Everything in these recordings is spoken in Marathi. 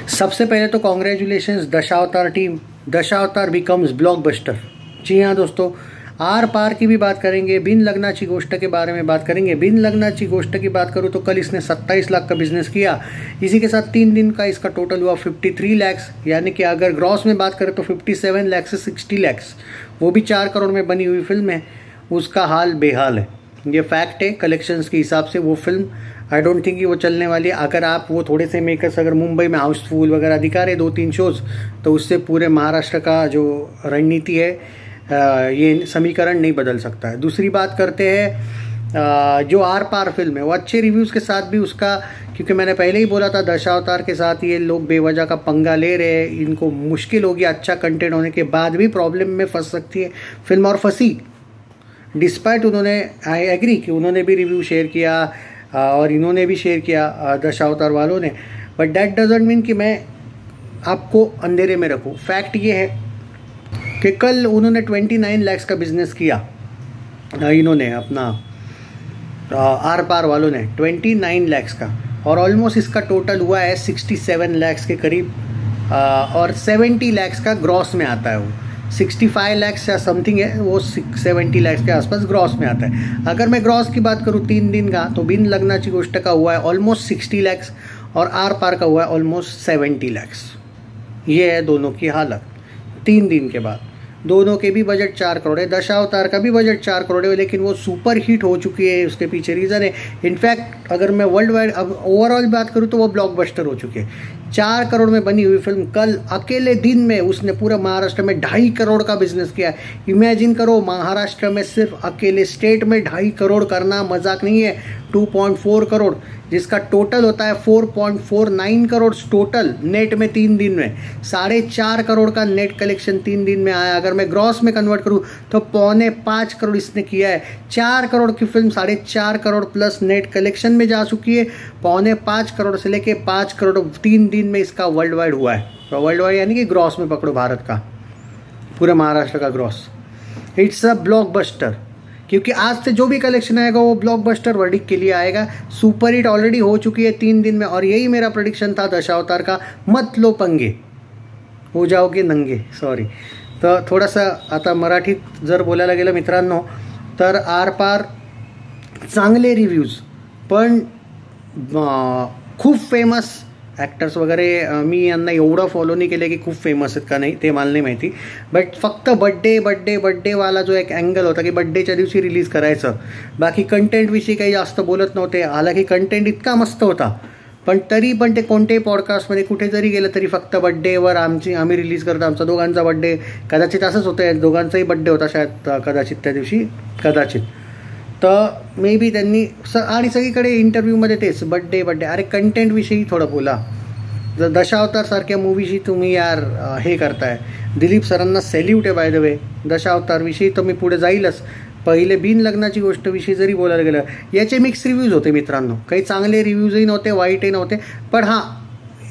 सबसे पहले तो कॉन्ग्रेचुलेशंस दशावतार टीम, दशावतार बिकम्स ब्लॉकबस्टर। जी हाँ दोस्तों, आर पार की भी बात करेंगे, बिन लगनाची गोष्ट के बारे में बात करेंगे। बिन लगनाची गोष्ट की बात करूँ तो कल इसने 27 लाख का बिजनेस किया। इसी के साथ 3 दिन का इसका टोटल हुआ 53 लैक्स, यानी कि अगर ग्रॉस में बात करें तो 57 लैक्स से 60 लैक्स, वो भी 4 करोड़ में बनी हुई फिल्म है। उसका हाल बेहाल है, ये फैक्ट है। कलेक्शंस के हिसाब से वो फिल्म आई डोंट थिंक कि वो चलने वाली है। अगर आप वो थोड़े से मेकर्स अगर मुंबई में हाउसफुल वगैरह दिखा रहे 2-3 शोज़, तो उससे पूरे महाराष्ट्र का जो रणनीति है, ये समीकरण नहीं बदल सकता है। दूसरी बात करते हैं जो आर पार फिल्म है, वो अच्छे रिव्यूज़ के साथ भी उसका, क्योंकि मैंने पहले ही बोला था दशावतार के साथ ये लोग बेवजह का पंगा ले रहे हैं, इनको मुश्किल होगी अच्छा कंटेंट होने के बाद भी प्रॉब्लम में फंस सकती है फिल्म, और फंसी। डिस्पाइट उन्होंने, आई एग्री कि उन्होंने भी रिव्यू शेयर किया और इन्होंने भी शेयर किया दशावतार वालों ने, बट दैट डजंट मीन कि मैं आपको अंधेरे में रखूँ। फैक्ट ये है कि कल उन्होंने 29 लाख का बिजनेस किया, इन्होंने अपना आर पार वालों ने 29 लाख का, और ऑलमोस्ट इसका टोटल हुआ है 67 लाख के करीब, और 70 लाख का ग्रॉस में आता है। वो 65 लाख या समथिंग है, वो 70 लाख के आसपास ग्रॉस में आता है। अगर मैं ग्रॉस की बात करूँ 3 दिन का, तो बिन लगनाची गोष्ट का हुआ है ऑलमोस्ट 60 लाख और आर पार का हुआ है ऑलमोस्ट 70 लाख। ये है दोनों की हालत 3 दिन के बाद। दोनों के भी बजट 4 करोड़ है, दशावतार का भी बजट 4 करोड़ है, लेकिन वो सुपर हिट हो चुकी है। उसके पीछे रीज़न है, इनफैक्ट अगर मैं वर्ल्ड वाइड अब ओवरऑल बात करूँ तो वो ब्लॉकबस्टर हो चुकी है। 4 करोड़ में बनी हुई फिल्म कल अकेले दिन में उसने पूरा महाराष्ट्र में 2.5 करोड़ का बिजनेस किया। इमेजिन करो, महाराष्ट्र में सिर्फ अकेले स्टेट में 2.5 करोड़ करना मजाक नहीं है। 2.4 करोड़, जिसका टोटल होता है 4.49 करोड़ टोटल नेट में 3 दिन में। 4.5 करोड़ का नेट कलेक्शन 3 दिन में आया। अगर मैं ग्रॉस में कन्वर्ट करूं तो 4.25 करोड़ इसने किया है। 4 करोड़ की film 4.5 crore plus net collection में जा चुकी है। 4.25 करोड़ से लेके 5 करोड़ 3 दिन में इसका वर्ल्ड वाइड हुआ है। तो वर्ल्ड वाइड यानी कि ग्रॉस में पकड़ो भारत का, पूरे महाराष्ट्र का ग्रॉस। इट्स अ ब्लॉकबस्टर, क्योंकि आज से जो भी कलेक्शन आएगा वो ब्लॉकबस्टर वर्डिक्ट के लिए आएगा। सुपर हिट ऑलरेडी हो चुकी है 3 दिन में, और यही मेरा प्रेडिक्शन था दशावतार का। मत लो पंगे, हो जाओगे नंगे। सॉरी, तर थोडासा आता मराठीत जर बोलायला गेलं मित्रांनो, तर आर पार चांगले रिव्ह्यूज, पण खूप फेमस ॲक्टर्स वगैरे मी यांना एवढं फॉलो नाही केलं की खूप फेमस आहेत का नाही ते मला नाही माहिती, बट फक्त बड्डेवाला जो एक अँगल होता की बड्डेच्या दिवशी रिलीज करायचं, बाकी कंटेंटविषयी काही जास्त बोलत नव्हते। हालांकी कंटेंट इतका मस्त होता, पण तरी पण ते कोणत्याही पॉडकास्टमध्ये कुठे जरी गेलं तरी फक्त बड्डेवर आम्ही रिलीज करतो, आमचा दोघांचा बड्डे, कदाचित असंच होतं, दोघांचाही बड्डे होता शायद कदाचित त्या दिवशी, कदाचित। तर मे बी त्यांनी आणि सगळीकडे इंटरव्ह्यूमध्ये तेच बड्डे। अरे कंटेंटविषयी थोडं बोला। जर दशावतार सारख्या मूवीशी तुम्ही यार हे करताय, दिलीप सरांना सॅल्यूट आहे बाय द वे। दशावतारविषयी तर मी पुढे जाईलच। पहिले बिन लग्नाची गोष्टविषयी जरी बोलायला गेलं, याचे मिक्स रिव्ह्यूज होते मित्रांनो, काही चांगले रिव्ह्यूजही नव्हते, वाईटही नव्हते, पण हां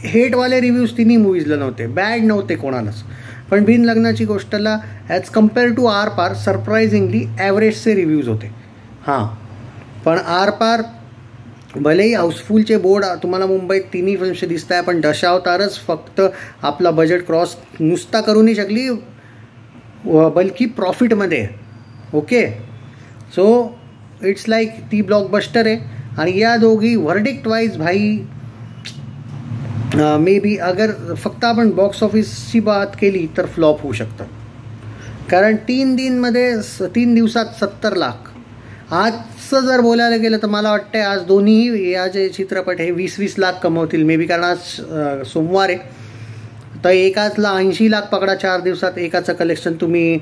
हेटवाले रिव्ह्यूज तिन्ही मूवीजला नव्हते, बॅड नव्हते कोणालाच। पण बिन लग्नाची गोष्टला ॲज कम्पेअर टू आर पार सरप्रायझिंगली ॲव्हरेजचे रिव्ह्यूज होते। हां, पण आर पार भलेही हाऊसफुलचे बोर्ड तुम्हाला मुंबईत तिन्ही फिल्मचे दिसत आहे, पण दशावतारच फक्त आपला बजेट क्रॉस नुसता करू नाही शकली, बल्कि प्रॉफिटमध्ये। ओके, सो इट्स लाईक ती ब्लॉकबस्टर आहे। आणि या दोघी व्हर्डिक्ट वाईज भाई मे बी अगर फक्त आपण बॉक्स ऑफिसची बात केली तर फ्लॉप होऊ शकतं, कारण 3 दिवसात 70 लाख। आजचं जर बोलायला गेलं तर मला वाटतं आज दोन्हीही या जे चित्रपट हे 20-20 लाख कमवतील मे बी, कारण आज सोमवार आहे, तर एकाचला 80 लाख पकडा 4 दिवसात, एकाचं कलेक्शन तुम्ही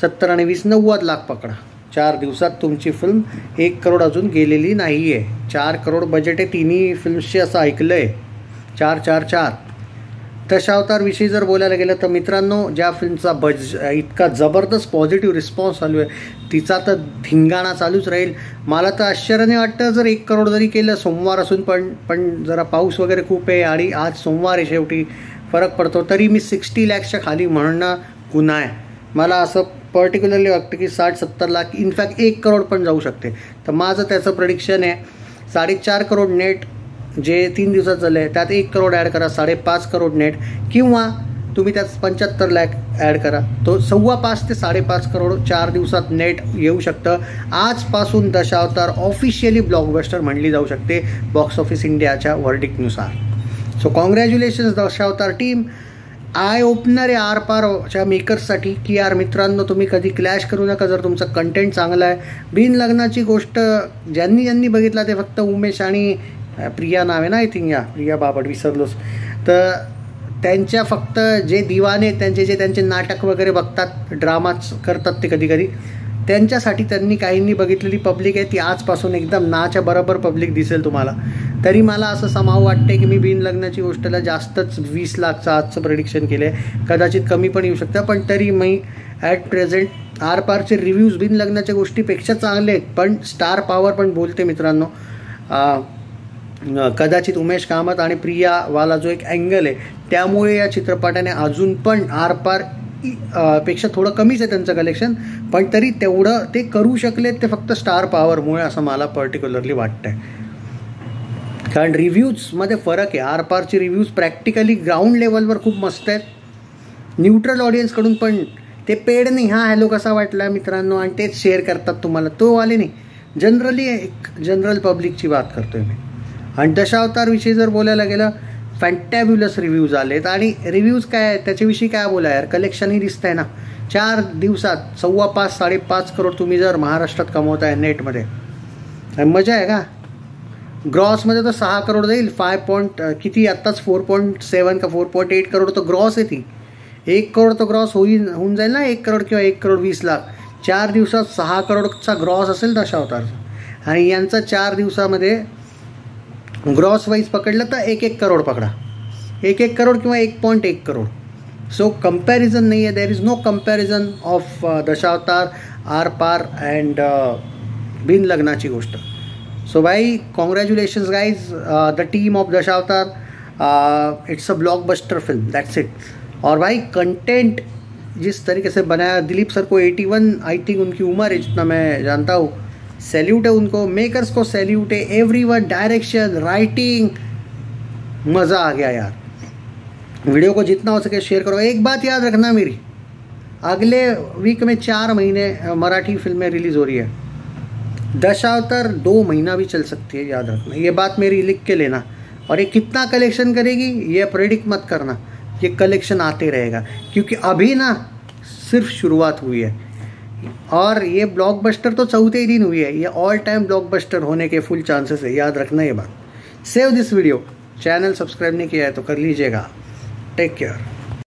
70 आणि 20 90 लाख पकडा। 4 दिवसात तुमची फिल्म 1 करोड अजून गेलेली नाही आहे। 4 करोड बजेट आहे तिन्ही फिल्म्सचे असं ऐकलं आहे, 4. दशावतारविषयी जर बोलायला गेलं तर मित्रांनो, ज्या फिल्मचा इतका जबरदस्त पॉझिटिव्ह रिस्पॉन्स चालू आहे, तिचा तर धिंगाणा चालूच राहील। मला तर आश्चर्याने वाटतं जर 1 करोड जरी केलं, सोमवार असून पण जरा पाऊस वगैरे खूप आहे आणि आज सोमवार आहे, शेवटी फरक पडतो, तरी मी 60 लाखच्या खाली म्हणणं गुन्हा आहे। मला असं पर्टिक्युलरली वाटतं की 60-70 लाख, इनफॅक्ट 1 करोड पण जाऊ शकते। तर माझं त्याचं प्रेडिक्शन आहे 4.5 करोड नेट जे 3 दिवसात झालं आहे त्यात 1 करोड ॲड करा, 5.5 करोड नेट, किंवा तुम्ही त्यात 75 लाख ॲड करा, तो 5.25 ते 5.5 करोड 4 दिवसात नेट येऊ शकतं. आजपासून दशावतार ऑफिशियली ब्लॉकबस्टर म्हणली जाऊ शकते बॉक्स ऑफिस इंडियाच्या व्हर्डिक्टनुसार. So congratulations Dashavatar team. Eye opener आहे आरपारच्या मेकर्ससाठी की यार मित्रांनो, तुम्ही कधी क्लॅश करू नका जर तुमचं कंटेंट चांगलं आहे. बिन लग्नाची गोष्ट ज्यांनी बघितला ते फक्त उमेश आणि प्रिया नाव आहे ना, आय थिंक, या प्रिया बाबड, विसरलोच. तर त्यांच्या फक्त जे दिवाने त्यांचे नाटक वगैरे बघतात, ड्रामाच करतात ते कधी कधी, त्यांच्यासाठी त्यांनी काहींनी बघितलेली पब्लिक आहे ती आजपासून एकदम नाच्या बरोबर पब्लिक दिसेल तुम्हाला. तरी मला असं समाव वाटते की मी बिन लग्नाची गोष्टला जास्तच 20 लाखचं आजचं प्रेडिक्शन केलं आहे, कदाचित कमी पण येऊ शकतं. पण तरी मी ॲट प्रेझेंट आरपारचे रिव्ह्यूज बिन लग्नाच्या गोष्टीपेक्षा चांगले आहेत. पण स्टार पॉवर पण बोलते मित्रांनो. कदाचित उमेश कामत आणि प्रियावाला जो एक अँगल आहे त्यामुळे या चित्रपटाने अजून पण आरपार पेक्षा थोडं कमीच आहे त्यांचं कलेक्शन, पण तरी तेवढं ते करू शकलेत ते फक्त स्टार पॉवरमुळे असं मला पर्टिक्युलरली वाटतंय. कारण रिव्ह्यूजमध्ये फरक आहे. आरपारचे रिव्ह्यूज प्रॅक्टिकली ग्राउंड लेवलवर खूप मस्त आहेत, न्यूट्रल ऑडियन्सकडून पण. ते पेड नाही, हा हॅलो कसा वाटला मित्रांनो आणि तेच शेअर करतात तुम्हाला, तो वाले नाही, जनरली एक जनरल पब्लिकची बात करतोय मी. आणि दशावतारविषयी जर बोलायला गेलं, फॅन्टॅब्युलस रिव्ह्यूज आलेत. आणि रिव्ह्यूज काय त्याच्याविषयी काय बोला यार, कलेक्शनही दिसत आहे ना. 4 दिवसात 5.5 करोड तुम्ही जर महाराष्ट्रात कमवताय नेटमध्ये, मजा आहे का. ग्रॉसमध्ये तर 6 करोड जाईल. किती आत्ताच 4.7 का 4.8 करोड तर ग्रॉस आहे ती. 1 करोड तर ग्रॉस होऊन जाईल ना, 1 करोड किंवा 1 करोड 20 लाख. 4 दिवसात 6 करोडचा ग्रॉस असेल दशावतारचा. आणि यांचा 4 दिवसामध्ये ग्रॉस वाईज पकडलं तर 1 करोड पकडा, 1 करोड किंवा 1.1 करोड. सो कंपॅरिझन नाही आहे, there is no comparison of Dashavatar, Aarpar and Bin Lagnachi Goshta. So भाई congratulations guys, the team of Dashavatar. It's a blockbuster film, that's it. और भाई कंटेंट जिस तरीके से बनाया, दिलीप सर को 81 आई थिंक उनकी उम्र है जितना मैं जानता हूँ, सैल्यूट है उनको, मेकर्स को सैल्यूट है, एवरीवन, डायरेक्शन, राइटिंग, मज़ा आ गया यार. वीडियो को जितना हो सके शेयर करो. एक बात याद रखना मेरी, अगले वीक में 4 महीने मराठी फिल्में रिलीज़ हो रही है. दशावतार 2 महीना भी चल सकती है, याद रखना ये बात मेरी, लिख के लेना. और ये कितना कलेक्शन करेगी ये प्रेडिक्ट मत करना, ये कलेक्शन आते रहेगा क्योंकि अभी ना सिर्फ शुरुआत हुई है. और ये ब्लॉकबस्टर तो 4थे ही दिन हुई है, ये ऑल टाइम ब्लॉकबस्टर होने के फुल चांसेस है, याद रखना ये बात. Save this video. Channel subscribe नहीं किया है तो कर लीजिएगा. Take care.